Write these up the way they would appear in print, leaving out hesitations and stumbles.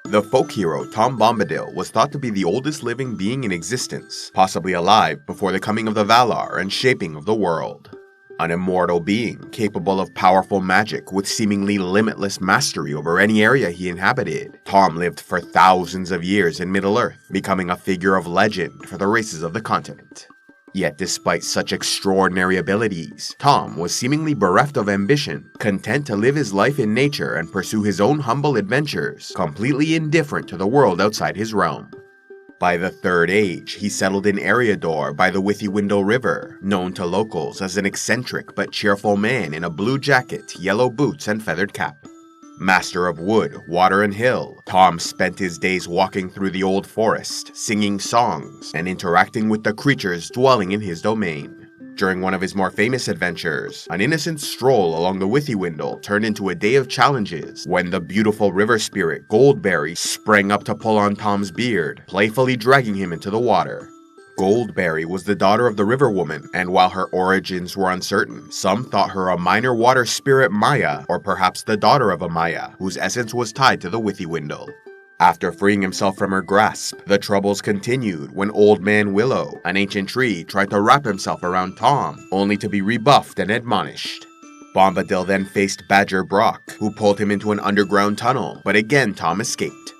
The folk hero Tom Bombadil was thought to be the oldest living being in existence, possibly alive before the coming of the Valar and shaping of the world. An immortal being capable of powerful magic with seemingly limitless mastery over any area he inhabited, Tom lived for thousands of years in Middle-earth, becoming a figure of legend for the races of the continent. Yet despite such extraordinary abilities, Tom was seemingly bereft of ambition, content to live his life in nature and pursue his own humble adventures, completely indifferent to the world outside his realm. By the Third Age, he settled in Eriador by the Withywindle River, known to locals as an eccentric but cheerful man in a blue jacket, yellow boots, and feathered cap. Master of wood, water, and hill, Tom spent his days walking through the old forest, singing songs, and interacting with the creatures dwelling in his domain. During one of his more famous adventures, an innocent stroll along the Withywindle turned into a day of challenges when the beautiful river spirit Goldberry sprang up to pull on Tom's beard, playfully dragging him into the water. Goldberry was the daughter of the river woman, and while her origins were uncertain, some thought her a minor water spirit Maya, or perhaps the daughter of a Maya, whose essence was tied to the Withywindle. After freeing himself from her grasp, the troubles continued when Old Man Willow, an ancient tree, tried to wrap himself around Tom, only to be rebuffed and admonished. Bombadil then faced Badger Brock, who pulled him into an underground tunnel, but again Tom escaped.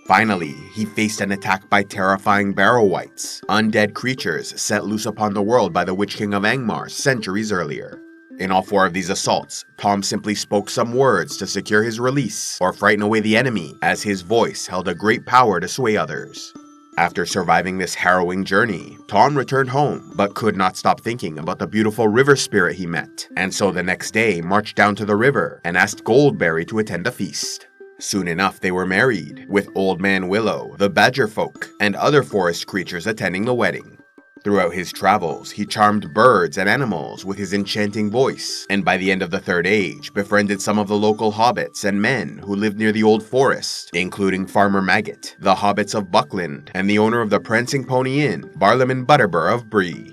Finally, he faced an attack by terrifying Barrow-wights, undead creatures set loose upon the world by the Witch King of Angmar centuries earlier. In all four of these assaults, Tom simply spoke some words to secure his release or frighten away the enemy, as his voice held a great power to sway others. After surviving this harrowing journey, Tom returned home, but could not stop thinking about the beautiful river spirit he met, and so the next day marched down to the river and asked Goldberry to attend a feast. Soon enough they were married, with Old Man Willow, the Badger folk, and other forest creatures attending the wedding. Throughout his travels, he charmed birds and animals with his enchanting voice, and by the end of the Third Age, befriended some of the local hobbits and men who lived near the old forest, including Farmer Maggot, the hobbits of Buckland, and the owner of the Prancing Pony Inn, Barlaam Butterbur of Bree.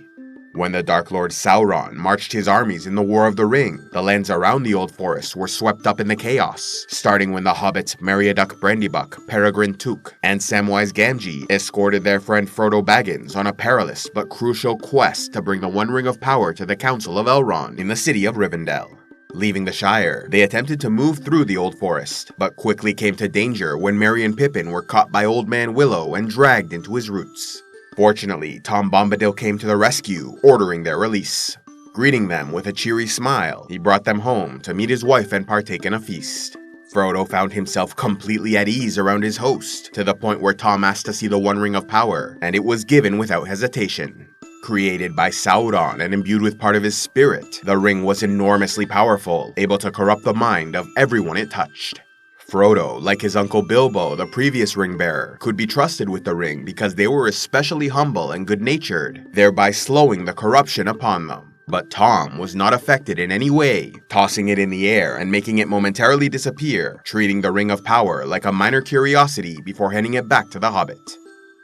When the Dark Lord Sauron marched his armies in the War of the Ring, the lands around the old forest were swept up in the chaos, starting when the hobbits Meriadoc Brandybuck, Peregrine Took, and Samwise Gamgee escorted their friend Frodo Baggins on a perilous but crucial quest to bring the One Ring of Power to the Council of Elrond in the city of Rivendell. Leaving the Shire, they attempted to move through the old forest, but quickly came to danger when Merry and Pippin were caught by Old Man Willow and dragged into his roots. Fortunately, Tom Bombadil came to the rescue, ordering their release. Greeting them with a cheery smile, he brought them home to meet his wife and partake in a feast. Frodo found himself completely at ease around his host, to the point where Tom asked to see the One Ring of Power, and it was given without hesitation. Created by Sauron and imbued with part of his spirit, the ring was enormously powerful, able to corrupt the mind of everyone it touched. Frodo, like his uncle Bilbo, the previous ring-bearer, could be trusted with the ring because they were especially humble and good-natured, thereby slowing the corruption upon them. But Tom was not affected in any way, tossing it in the air and making it momentarily disappear, treating the Ring of Power like a minor curiosity before handing it back to the Hobbit.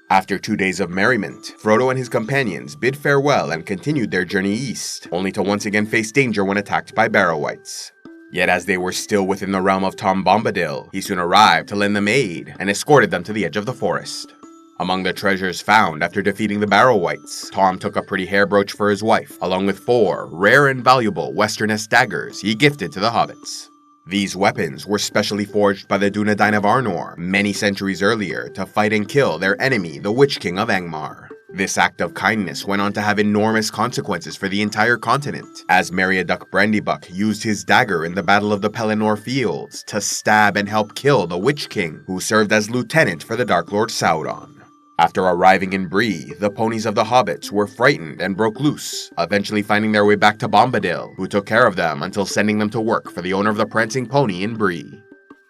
After 2 days of merriment, Frodo and his companions bid farewell and continued their journey east, only to once again face danger when attacked by Barrow-wights. Yet as they were still within the realm of Tom Bombadil, he soon arrived to lend them aid and escorted them to the edge of the forest. Among the treasures found after defeating the Barrow-wights, Tom took a pretty hair brooch for his wife, along with 4 rare and valuable Westernest daggers he gifted to the hobbits. These weapons were specially forged by the Dunedain of Arnor many centuries earlier to fight and kill their enemy, the Witch King of Angmar. This act of kindness went on to have enormous consequences for the entire continent, as Meriadoc Brandybuck used his dagger in the Battle of the Pelennor Fields to stab and help kill the Witch King, who served as lieutenant for the Dark Lord Sauron. After arriving in Bree, the ponies of the hobbits were frightened and broke loose, eventually finding their way back to Bombadil, who took care of them until sending them to work for the owner of the Prancing Pony in Bree.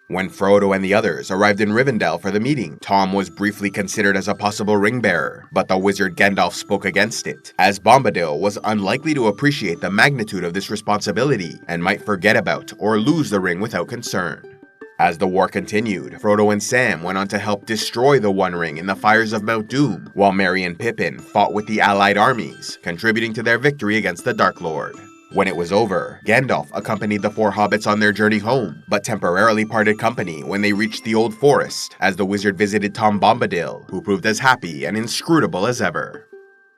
When Frodo and the others arrived in Rivendell for the meeting, Tom was briefly considered as a possible ring-bearer, but the wizard Gandalf spoke against it, as Bombadil was unlikely to appreciate the magnitude of this responsibility and might forget about or lose the ring without concern. As the war continued, Frodo and Sam went on to help destroy the One Ring in the fires of Mount Doom, while Merry and Pippin fought with the allied armies, contributing to their victory against the Dark Lord. When it was over, Gandalf accompanied the four hobbits on their journey home, but temporarily parted company when they reached the Old Forest, as the wizard visited Tom Bombadil, who proved as happy and inscrutable as ever.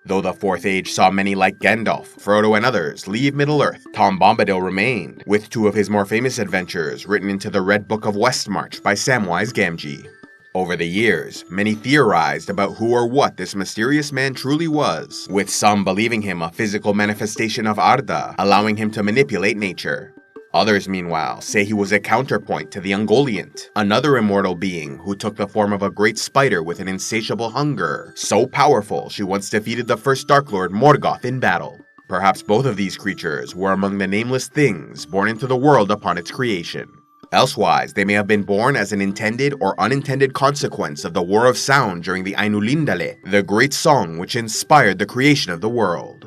Though the Fourth Age saw many like Gandalf, Frodo, and others leave Middle-earth, Tom Bombadil remained, with two of his more famous adventures written into the Red Book of Westmarch by Samwise Gamgee. Over the years, many theorized about who or what this mysterious man truly was, with some believing him a physical manifestation of Arda, allowing him to manipulate nature. Others, meanwhile, say he was a counterpoint to the Ungoliant, another immortal being who took the form of a great spider with an insatiable hunger, so powerful she once defeated the first Dark Lord Morgoth in battle. Perhaps both of these creatures were among the nameless things born into the world upon its creation. Elsewise, they may have been born as an intended or unintended consequence of the War of Sound during the Ainulindale, the great song which inspired the creation of the world.